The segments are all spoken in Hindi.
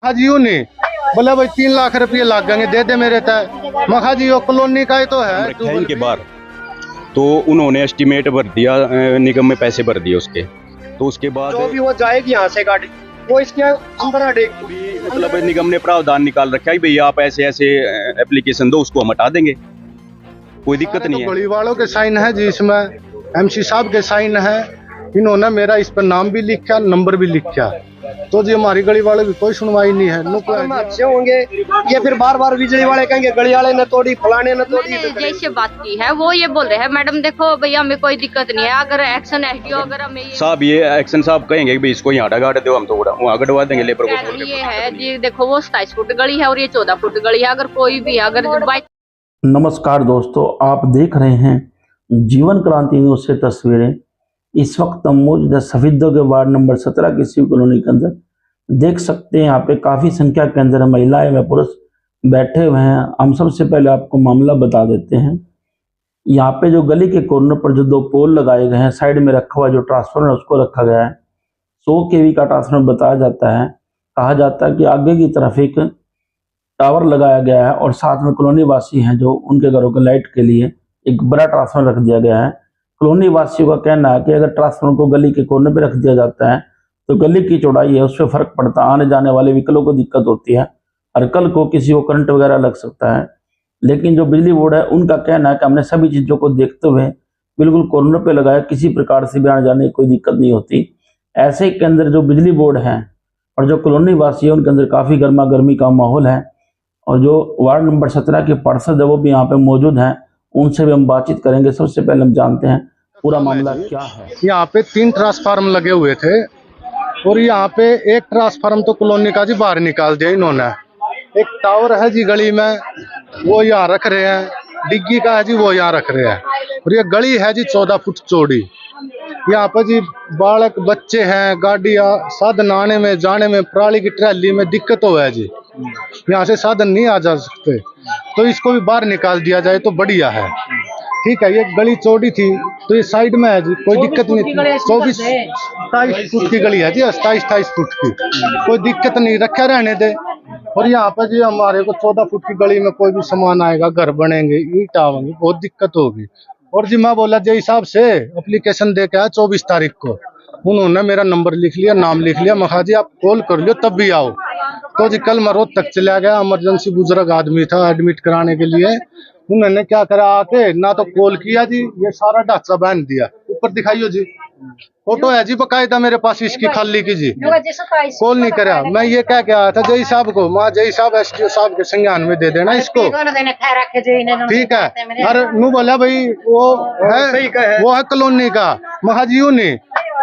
हाँ जी नहीं बोला भाई 3 लाख रुपये लग गए दे दे मेरे तय। मखा जी वो कॉलोनी का ही तो है इनके बाहर तो उन्होंने एस्टीमेट भर दिया, निगम में पैसे भर दिए उसके, तो उसके बाद जो भी वो जाएगी यहाँ से गाड़ी वो इसके अंदर हटेगी। मतलब निगम ने प्रावधान निकाल रखा है भाई आप ऐसे ऐसे एप्लीकेशन दो, उसको हम हटा देंगे, कोई दिक्कत नहीं है। गली वालों के साइन है जी, इसमें एमसी साहब के साइन है, इन्होंने मेरा इस पर नाम भी लिखा नंबर भी लिखा, तो जी हमारी गली वालों की कोई सुनवाई नहीं है। अच्छे होंगे ये फिर बार बार बिजली वाले कहेंगे गली वाले ने तोड़ी फलाने ने तोड़ी। जैसे बात की है वो ये बोल रहे हैं मैडम देखो भैया हमें कोई दिक्कत नहीं है, अगर एक्शन एसडीओ अगर हमें साहब ये एक्शन साहब कहेंगे कि इसको यहाँ हटा दो, हम तो वहाँ गड़वा देंगे लेबर को। ये है जी देखो वो 27 फुट गली है और ये 14 फुट गली है, अगर कोई भी अगर नमस्कार दोस्तों, आप देख रहे हैं जीवन क्रांति न्यूज से तस्वीरें। इस वक्त हम मौजूद है सफेदों के वार्ड नंबर 17 की शिव कॉलोनी के अंदर। देख सकते हैं यहाँ पे काफी संख्या के अंदर महिलाएं व पुरुष बैठे हुए हैं। हम सबसे पहले आपको मामला बता देते हैं। यहाँ पे जो गली के कॉर्नर पर जो 2 पोल लगाए गए हैं, साइड में रखा हुआ जो ट्रांसफार्मर है उसको रखा गया है। 100 kV का ट्रांसफार्मर बताया जाता है। कहा जाता है कि आगे की तरफ एक टावर लगाया गया है और साथ में कॉलोनी वासी हैं जो उनके घरों के लाइट के लिए एक बड़ा ट्रांसफार्मर रख दिया गया है। कॉलोनी वासियों का कहना है कि अगर ट्रांसफार्मर को गली के कोने पे रख दिया जाता है तो गली की चौड़ाई है उस पर फर्क पड़ता है, आने जाने वाले व्हीकलों को दिक्कत होती है और कल को किसी को करंट वगैरह लग सकता है। लेकिन जो बिजली बोर्ड है उनका कहना है कि हमने सभी चीजों को देखते हुए बिल्कुल कॉर्नर पे लगाया, किसी प्रकार से भी आने जाने की कोई दिक्कत नहीं होती। ऐसे के अंदर जो बिजली बोर्ड है और जो कॉलोनी वासी है उनके अंदर काफी गर्मा गर्मी का माहौल है और जो वार्ड नंबर 17 के पार्षद है वो भी यहाँ पे मौजूद हैं, उनसे भी हम बातचीत करेंगे। सबसे पहले हम जानते हैं पूरा मामला क्या है। यहाँ पे 3 ट्रांसफार्म लगे हुए थे और यहाँ पे एक ट्रांसफार्म तो कॉलोनी का जी बाहर निकाल दिया इन्होंने। एक टावर है जी गली में वो यहाँ रख रहे हैं, डिग्गी का है जी वो यहाँ रख रहे हैं और ये गली है जी 14 फुट चौड़ी। यहाँ पर जी बालक बच्चे हैं, गाड़ियाँ साधन आने में जाने में, पराली की ट्रैली में दिक्कत हो है जी, यहाँ से साधन नहीं आ जा सकते, तो इसको भी बाहर निकाल दिया जाए तो बढ़िया है। ठीक है, ये गली चौड़ी थी तो ये साइड में है जी, कोई दिक्कत नहीं। 24-27 फुट की गली है जी, 27-28 फुट की, कोई दिक्कत नहीं, रखे रहने दे। और यहाँ पर जी हमारे को 14 फुट की गली में कोई भी सामान आएगा, घर बनेंगे, ईंट आवेंगे, बहुत दिक्कत होगी। और जी मैं बोला जे हिसाब से एप्लीकेशन दे के आया 24 तारीख को, उन्होंने मेरा नंबर लिख लिया, नाम लिख लिया, मखा जी आप कॉल कर लो तब भी आओ। तो जी कल मैं रोहतक चला गया, इमरजेंसी बुजुर्ग आदमी था एडमिट कराने के लिए, उन्होंने क्या करा आके ना तो कॉल किया जी, ये सारा ढांचा बांध दिया। ऊपर दिखाइयो जी, फोटो है जी बकायदा मेरे पास इसकी खाली की जी, कॉल नहीं करा। मैं ये क्या आया था जय साहब को, माँ जय साहब एसडीओ साहब के संज्ञान में दे देना इसको, ठीक है। और नू बोला भाई वो है कॉलोनी का, मखा जी नहीं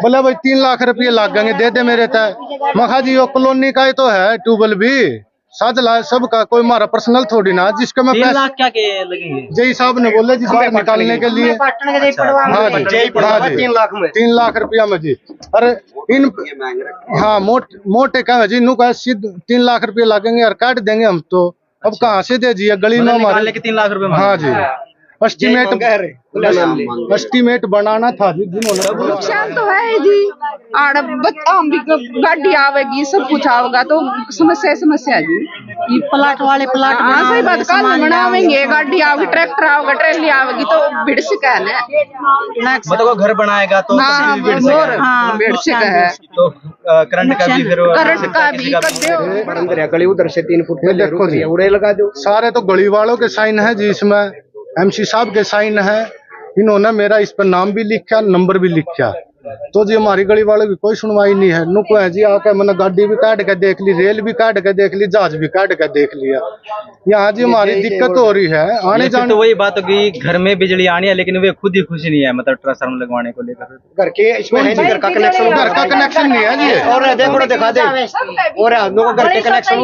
बोला भाई 3 लाख रुपये लग गए दे दे मेरे तय। मखा जी वो कॉलोनी का ही तो है, ट्यूबवेल भी साधला सबका, कोई हमारा पर्सनल थोड़ी ना जिसके मैं 3 लाख क्या के लगेंगे जय साहब ने बोले जी बाहर निकालने के लिए। हाँ जी 3 लाख रुपया में जी। अरे इन हाँ मोटे कहे जी नू कहे सिद्ध 3 लाख रुपये लगेंगे और काट देंगे हम, तो अब कहाँ से दे जी गली में हमारे 3 लाख रुपए। हाँ जी एस्टीमेट बनाना था जी, नुकसान तो है जी, और हम भी गाड़ी आवेगी सब कुछ आवेगा तो समस्या जी। ये प्लाट वाले प्लाट हाँ सही बात, कल बनावेंगे, गाड़ी आवेगी, ट्रैक्टर आवेगा, ट्रेली आवेगी तो भिड़ से कहना मतलब घर बनाएगा तो भिड़ से कहे तो करंट का भी फिर करंट का भी गली उधर से 3 फुट देखो जी उड़े लगा दो। सारे तो गली वालों के साइन है जी, इसमें एमसी साहब के साइन है, इन्होंने मेरा इस पर नाम भी लिखा नंबर भी लिखा, तो जी हमारी गली वालों की कोई सुनवाई नहीं है। नुको है जी आके मैंने गाड़ी भी काट के देख ली, रेल भी काट के देख ली, जहाज भी काट के देख लिया। यहाँ जी हमारी दिक्कत हो रही है आने जाने। तो वही बात होगी घर में बिजली आनी है लेकिन वे खुद ही खुश नहीं है, मतलब ट्रांसफार्मर लगवाने को लेकर घर के इसमें है जी, घर का कनेक्शन नहीं है जी। और देखो दिखा दे और घर के कनेक्शन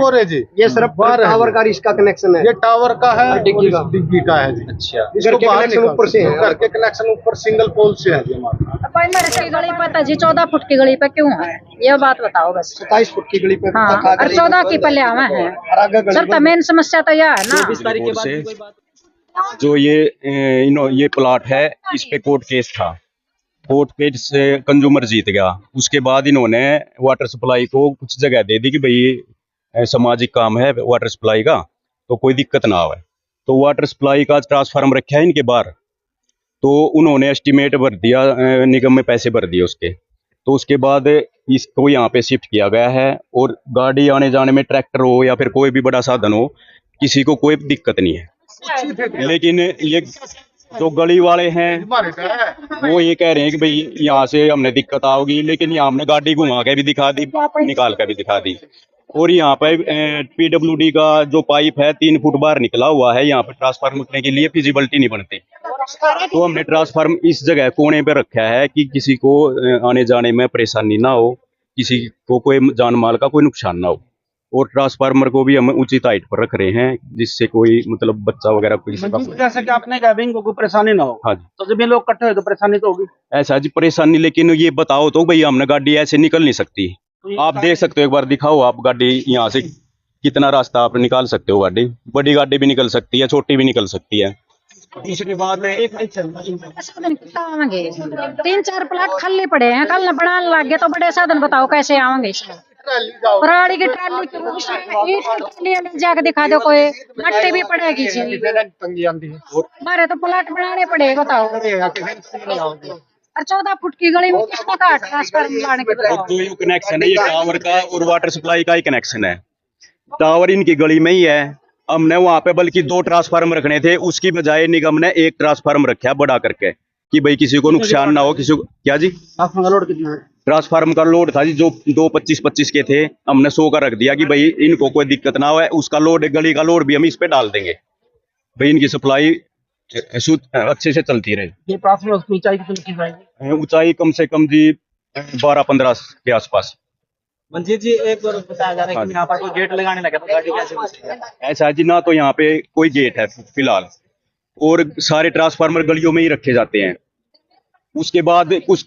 वो रे जी, ये सिर्फ टावर का इसका कनेक्शन है, ये टावर का है, डिग्गी का है जी। अच्छा, इसको कनेक्शन ऊपर से है, घर के कनेक्शन ऊपर सिंगल पोल से है जी हमारा। की गली पता जी 14 फुट की गली पे क्यों है ये बात बताओ बस। 27 फुट की गली पे हाँ, और 14 की पहले आवा है सर, तो मेन समस्या तो यह है ना 24 तारीख के बाद जो ये प्लाट है इस पे कोर्ट केस था, वोट पे से कंज्यूमर जीत गया। उसके बाद इन्होंने वाटर सप्लाई को कुछ जगह दे दी कि भाई सामाजिक काम है वाटर सप्लाई का, तो कोई दिक्कत ना आवे। तो वाटर सप्लाई का ट्रांसफार्म रखा है इनके बाहर, तो उन्होंने एस्टिमेट भर दिया, निगम में पैसे भर दिए उसके। तो उसके बाद इसको यहाँ पे शिफ्ट किया गया है, और गाड़ी आने जाने में ट्रैक्टर हो या फिर कोई भी बड़ा साधन हो, किसी को कोई दिक्कत नहीं है। लेकिन ये जो गली वाले हैं वो ये कह रहे हैं कि भाई यहाँ से हमने दिक्कत आओगी, लेकिन यहाँ हमने गाड़ी घुमा के भी दिखा दी, निकाल कर भी दिखा दी। और यहाँ पे PWD का जो पाइप है 3 फुट बाहर निकला हुआ है, यहाँ पे ट्रांसफार्म रखने के लिए फिजिबिलिटी नहीं बनती। तो हमने ट्रांसफार्म इस जगह कोने पे रखा है कि किसी को आने जाने में परेशानी ना हो, किसी को कोई जान माल का कोई नुकसान ना हो। और ट्रांसफार्मर को भी हम उचित हाइट पर रख रहे हैं, जिससे कोई मतलब बच्चा वगैरह कोई जैसे कि आपने कहा इनको कोई परेशानी ना हो। हाँ जी, तो जब ये लोग इकट्ठे हुए तो परेशानी तो होगी। ऐसा जी परेशानी, लेकिन ये बताओ तो भैया हमने गाड़ी ऐसे निकल नहीं सकती। आप देख सकते हो, एक बार दिखाओ आप गाड़ी, यहाँ से कितना रास्ता आप निकाल सकते हो। गाड़ी बड़ी गाड़ी भी निकल सकती है, छोटी भी निकल सकती है। दूसरी बात है 3-4 प्लाट खाली पड़े हैं, कल न बनाने लग गए तो बड़े साधन बताओ कैसे आएंगे इसमें। पराली की ट्राली ईट की ट्राली जाके दिखा दो, कोई मट्टी भी पड़ेगी जी। हमारे तो प्लाट बनाने पड़े बताओ। और 14 फुट की गली में किसको काट ट्रांसफार्मर लाने के बताओ। जो कनेक्शन है ये टावर का और वाटर सप्लाई का ही कनेक्शन है। टावर इनकी गली में ही है। हमने वहां पे बल्कि 2 ट्रांसफार्मर रखने थे, उसकी बजाय निगम ने 1 ट्रांसफार्मर रखा बड़ा करके कि भाई किसी को नुकसान ना हो। किसी को क्या जी लोड कितना है? ट्रांसफार्मर का लोड था जी जो 2 25 के थे, हमने 100 का रख दिया कि भाई इनको कोई दिक्कत ना हो। उसका लोड, गली का लोड भी हम इस पे डाल देंगे, भाई इनकी सप्लाई अच्छे से चलती रहे। ये ट्रांसफार्मर की ऊंचाई कितनी की जाएगी? ऊंचाई कम से कम जी 12-15 के आसपास। मंजीत जी, एक बार बताया जा रहा है कि यहाँ पर कोई गेट लगाने लगे तो गाड़ी कैसे घुसेगी? ऐसा जी ना, तो यहाँ पे कोई गेट है फिलहाल, और सारे ट्रांसफार्मर गलियों में ही रखे जाते हैं। उसके बाद कुछ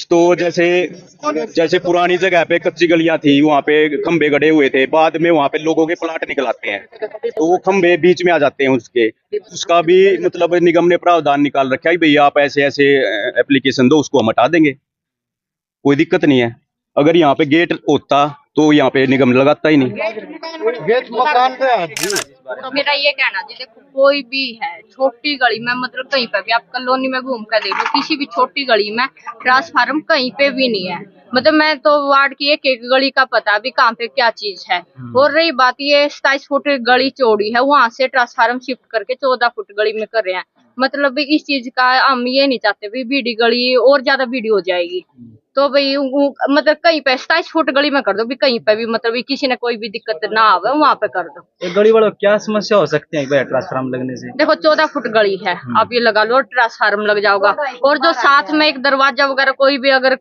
तो जैसे पुरानी जगह पे कच्ची गलियां थी, वहाँ पे खंबे गड़े हुए थे, बाद में वहाँ पे लोगों के प्लाट निकल आते हैं, तो वो खंबे बीच में आ जाते हैं उसका भी मतलब निगम ने प्रावधान निकाल रखा है भाई आप ऐसे ऐसे एप्लीकेशन दो, उसको हम हटा देंगे, कोई दिक्कत नहीं है। अगर यहाँ पे गेट होता तो यहाँ पे निगम लगाता ही नहीं। गेट मकान पे है। मेरा ये कहना जी, देखो कोई भी है छोटी गली में, मतलब कहीं पे भी आप कॉलोनी में घूम कर देख लो, किसी भी छोटी गली में ट्रांसफार्म कहीं पे भी नहीं है। मतलब मैं तो वार्ड की एक गली का पता भी कहाँ पे क्या चीज है। और रही बात ये 27 फुट गली चौड़ी है, वहां से ट्रांसफार्म शिफ्ट करके 14 फुट गली में कर रहे हैं। मतलब इस चीज का हम ये नहीं चाहते भी बीडी गली और ज्यादा बीडी हो जाएगी, तो भाई मतलब कहीं पे 27 फुट गली में कर दो भी, कहीं पे भी मतलब किसी ने कोई भी दिक्कत ना आवे वहां पे कर दो। एक गली वालों क्या समस्या हो सकती है भाई ट्रांसफार्म लगने से? देखो 14 फुट गली है, आप ये लगा लो ट्रांसफार्म लग जाओगा। और जो साथ में एक दरवाजा वगैरह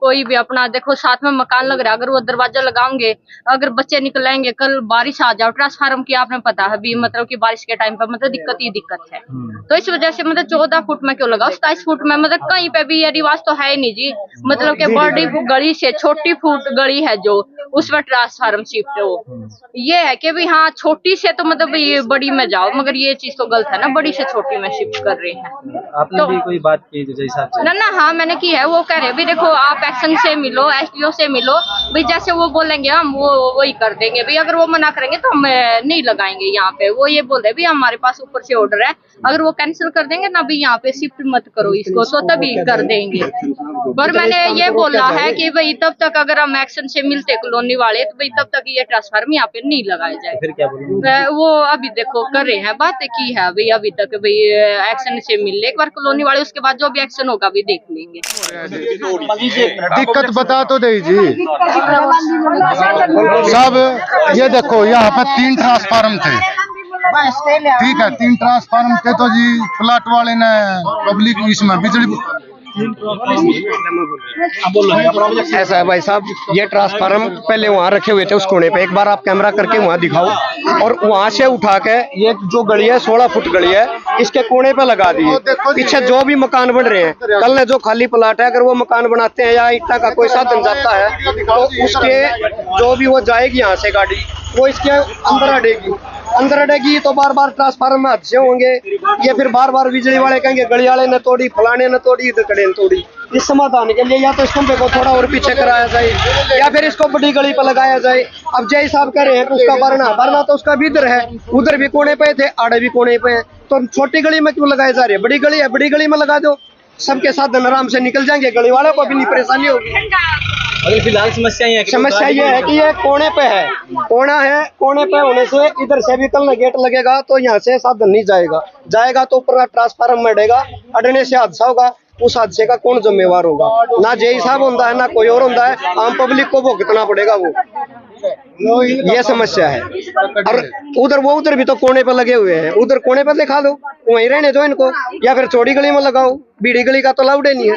कोई भी अपना देखो साथ में मकान लग रहा है, अगर वो दरवाजा लगाओगे, अगर बच्चे निकलेंगे, कल बारिश आ जाओ, ट्रांसफार्म की आपने पता है भी मतलब कि बारिश के टाइम पर मतलब दिक्कत ही दिक्कत है। तो इस वजह से मतलब 14 फुट में क्यों लगाओ, 27 फुट में मतलब कहीं पे भी ये रिवाज तो है नहीं जी। मतलब कि बड़ी गली से छोटी फुट गली है जो, उसमें ट्रांसफार्म शिफ्ट हो, ये है कि भाई हाँ छोटी से तो मतलब ये बड़ी में जाओ, मगर ये चीज तो गलत है ना, बड़ी से छोटी में शिफ्ट कर रहे हैं। आपने तो भी कोई बात की जो हिसाब से? ना हाँ मैंने की है, वो कह रहे भी देखो आप एक्शन से मिलो, SDO से मिलो, भाई जैसे वो बोलेंगे हम वही कर देंगे भाई। अगर वो मना करेंगे तो हम नहीं लगाएंगे यहाँ पे। वो ये बोल रहे भी हमारे पास ऊपर से ऑर्डर है, अगर वो कैंसिल कर देंगे ना भी यहाँ पे शिफ्ट मत करो इसको, तो तभी कर देंगे। पर मैंने ये बोला है कि भाई तब तक अगर हम एक्शन से मिलते कॉलोनी वाले, तो भाई तब तक ये ट्रांसफार्म यहाँ पे नहीं लगाया जाए। फिर क्या बोलूं? वो अभी देखो कर रहे हैं, बात की है भाई अभी तक भाई एक्शन से मिल ले एक बार कॉलोनी वाले, उसके बाद जो भी एक्शन होगा भी देख लेंगे। दिक्कत बता तो दे जी सब। ये देखो यहाँ पे 3 ट्रांसफार्म थे, ठीक है, 3 ट्रांसफार्म थे, तो जी प्लाट वाले ने पब्लिक इसमें बिजली ऐसा है भाई साहब, ये ट्रांसफार्म पहले वहाँ रखे हुए थे उस कोने पे, एक बार आप कैमरा करके वहाँ दिखाओ, और वहाँ से उठा के ये जो गली है 16 फुट गली है, इसके कोने पे लगा दिए। पीछे जो भी मकान बन रहे हैं, कल ने जो खाली प्लाट है, अगर वो मकान बनाते हैं या ईटा का कोई साधन जाता है, तो उसके जो भी वो जाएगी यहाँ से गाड़ी, वो इसके अंदर अड़ेगी, तो बार बार ट्रांसफार्मर में हादसे होंगे। ये फिर बार बार बिजली वाले कहेंगे गली वाले ने तोड़ी, फलाने ने तोड़ी, इधर कड़े ने तोड़ी। इस समाधान के लिए या तो इस खंबे को थोड़ा और पीछे कराया जाए या फिर इसको बड़ी गली पर लगाया जाए। अब जय साहब कह रहे हैं कि उसका भरना तो उसका भी इधर है, उधर भी कोने पे थे, आड़े भी कोने पे है, तो छोटी गली में क्यों लगाए जा रहे हैं? बड़ी गली है, बड़ी गली में लगा दो, सबके साधन आराम से निकल जाएंगे, गली वालों को भी नहीं परेशानी होगी। अगर फिलहाल समस्या ये है कि ये कोने पे है, कोने पे होने से इधर से भी कल गेट लगेगा तो यहाँ से साधन नहीं जाएगा तो ऊपर ट्रांसफार्मर अड़ेगा, अड़ने से हादसा होगा, उस हादसे का कौन जिम्मेवार होगा? ना जेई साहब होता है, ना कोई और होता है, आम पब्लिक को भुगतना पड़ेगा वो। ये समस्या है। और उधर भी तो कोने पे लगे हुए हैं, उधर कोने पे दिखा दो, वहीं रहने दो इनको, या फिर चौड़ी गली में लगाओ, बीड़ी गली का तो लाउड ही नहीं है।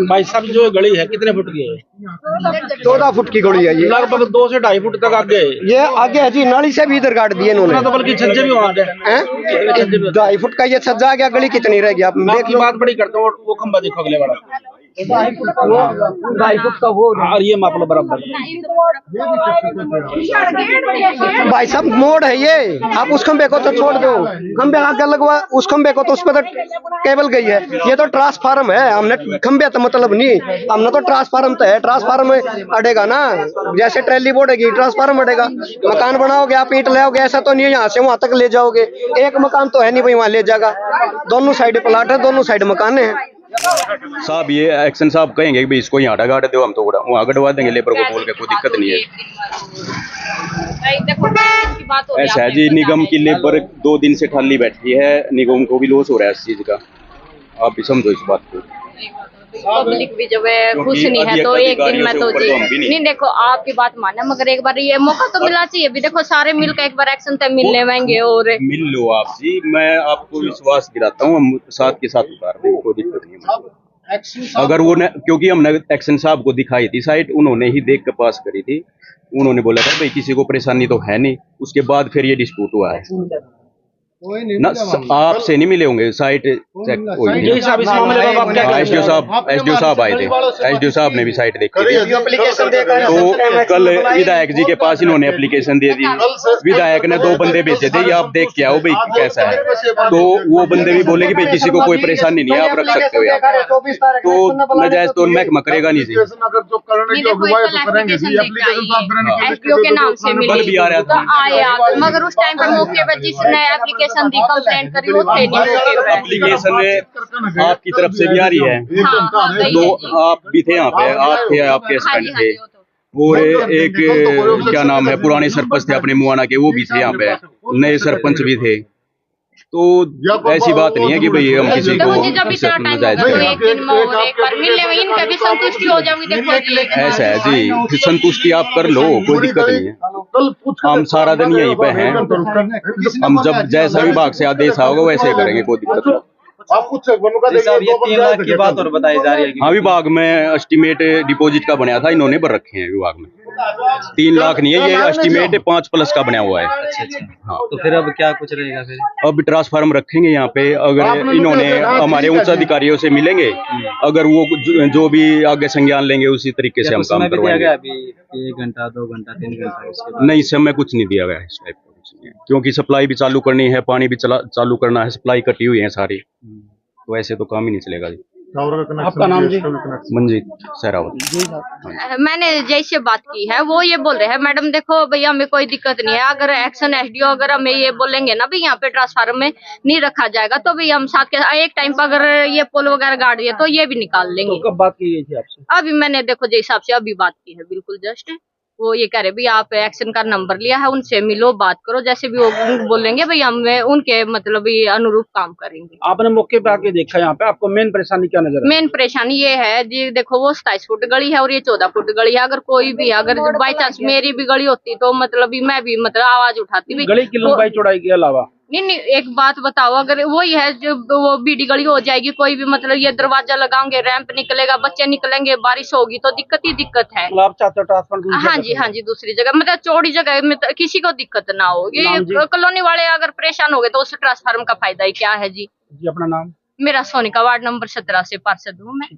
भाई साहब जो गली है कितने फुट की है? 14 फुट की गली है ये, लगभग 2 से 2.5 फुट तक आगे। ये आगे है जी, नाली से भी इधर काट दिए इन्होंने, तो बल्कि छज्जे भी वहाँ पे 2.5 फुट का ये छज्जा आ गया, गली कितनी रह गई आप देख लो। बात बड़ी करता हूँ, वो खंबा देखो अगले वाला 2.5 फुट का वो, और ये माप लो बराबर। भाई साहब मोड़ है ये, आप उस खंबे को तो छोड़ दो, खंबे आगे लगवा उस खंबे को, तो उस पर तो केबल गई है, ये तो ट्रांसफार्म है, हमने खंबे तो मतलब नहीं, हमने तो ट्रांसफार्म तो है, ट्रांसफार्म अड़ेगा ना, जैसे ट्रैली बोर्डेगी ट्रांसफार्म अड़ेगा। मकान बनाओगे आप, ईंट ले आओगे, ऐसा तो नहीं है यहाँ से वहां तक ले जाओगे, एक मकान तो है नहीं भाई वहां ले जाएगा, दोनों साइड प्लाट है, दोनों साइड मकान है। साहब ये एक्शन साहब कहेंगे कि भाई इसको यहाँ गाड़ दो, हम तो वहाँ गड़वा देंगे लेबर को बोल के, कोई दिक्कत नहीं है। ऐसा है जी, निगम की लेबर 2 दिन से खाली बैठी है, निगम को भी लॉस हो रहा है इस चीज का, आप भी समझो इस बात को। पब्लिक भी जब खुश नहीं है तो एक दिन में तो जी नहीं, देखो आपकी बात माने, मगर एक बार ये मौका तो मिलना चाहिए भी, देखो सारे मिलकर एक बार एक्शन तय मिल लेंगे और मिल लो आप जी, मैं आपको विश्वास दिलाता हूँ, हम साथ के साथ उतार देंगे, कोई दिक्कत नहीं है। अगर वो क्योंकि हमने एक्शन साहब को दिखाई थी साइट, उन्होंने ही देख कर पास करी थी, उन्होंने बोला था भाई किसी को परेशानी तो है नहीं, उसके बाद फिर ये डिस्प्यूट हुआ है ना, आपसे नहीं मिले होंगे, साइट चेक एसडीओ साहब आए थे, एसडीओ साहब ने भी साइट देखी थी, तो कल विधायक जी के पास इन्होंने एप्लीकेशन दे दी, विधायक ने 2 बंदे भेजे थे, ये आप देख के आओ भाई कैसा है, तो वो बंदे भी बोले कि भाई किसी को कोई परेशानी नहीं है, आप रख सकते हो यार, तो नजायज तो महकमा करेगा नहीं जी। एसडीओ के नाम से मिले भी आ रहा था, आया, मगर उस टाइम पर मौके पर जिसने एप्लीकेशन दी, कंप्लेंट करी, वो थे नहीं। एप्लीकेशन आपकी तरफ से भी आ रही है, तो आप भी थे यहाँ पे, आप थे, आपके हस्बैंड थे, और एक क्या नाम है पुराने सरपंच थे अपने मुआना के, वो भी थे यहाँ पे, नए सरपंच भी थे, तो ऐसी बात नहीं है कि भाई हम किसी को ऐसा है जी, संतुष्टि आप कर लो, कोई दिक्कत नहीं है, हम सारा दिन यहीं पे हैं, हम जब जैसा विभाग से आदेश आओगे वैसे करेंगे, कोई दिक्कत नहीं। आप कुछ ये 3 लाख की बात और बताई जा रही है। हाँ, विभाग में एस्टीमेट डिपॉजिट का बनाया था, इन्होंने भर रखे हैं विभाग में, 3 लाख नहीं है, ये एस्टीमेट 5+ का बना हुआ है। अच्छा। हाँ, तो फिर अब क्या कुछ रहेगा फिर? अब ट्रांसफार्मर रखेंगे यहाँ पे, अगर इन्होंने हमारे उच्च अधिकारियों से मिलेंगे, अगर वो जो भी आगे संज्ञान लेंगे उसी तरीके से हम काम करवाएंगे। अभी 1 घंटा 2 घंटा 3 घंटा नहीं, समय कुछ नहीं दिया गया है इस टाइप का, क्योंकि सप्लाई भी चालू करनी है, पानी भी चालू करना है, सप्लाई कटी हुई है सारी, तो ऐसे तो काम ही नहीं चलेगा जी। आपका नाम जी? मंजीत सहरावत। मैंने जैसे बात की है, वो ये बोल रहे हैं मैडम देखो भैया हमें कोई दिक्कत नहीं है, अगर एक्शन एसडीओ अगर हमें ये बोलेंगे ना भी यहाँ पे ट्रांसफार्मर में नहीं रखा जाएगा, तो भी हम साथ के एक टाइम पर अगर ये पोल वगैरह गाड़ दिए तो ये भी निकाल लेंगे। तो कब बात की गई थी आपसे? अभी मैंने देखो जिस हिसाब से अभी बात की है, बिल्कुल जस्ट वो ये कह रहे भी आप एक्शन का नंबर लिया है, उनसे मिलो, बात करो, जैसे भी वो बोलेंगे भाई हम उनके मतलब ये अनुरूप काम करेंगे। आपने मौके पे आके देखा यहाँ पे, आपको मेन परेशानी क्या नजर? मेन परेशानी ये है जी, देखो वो 27 फुट गली है और ये 14 फुट गली है, अगर कोई भी अगर बाई चांस मेरी भी गली होती तो मतलब मैं भी मतलब आवाज उठाती भी। गली की लंबाई चौड़ाई के अलावा नहीं, एक बात बताओ, अगर वही है जो वो बीडी गली हो जाएगी, कोई भी मतलब ये दरवाजा लगाओगे, रैंप निकलेगा, बच्चे निकलेंगे, बारिश होगी तो दिक्कत ही दिक्कत है। हाँ जी, दूसरी जगह मतलब चौड़ी जगह में किसी को दिक्कत ना हो, ये कॉलोनी वाले अगर परेशान हो गए तो उस ट्रांसफार्मर का फायदा ही क्या है जी। अपना नाम? मेरा सोनिका, वार्ड नंबर 17 से पार्षद हूँ मैं।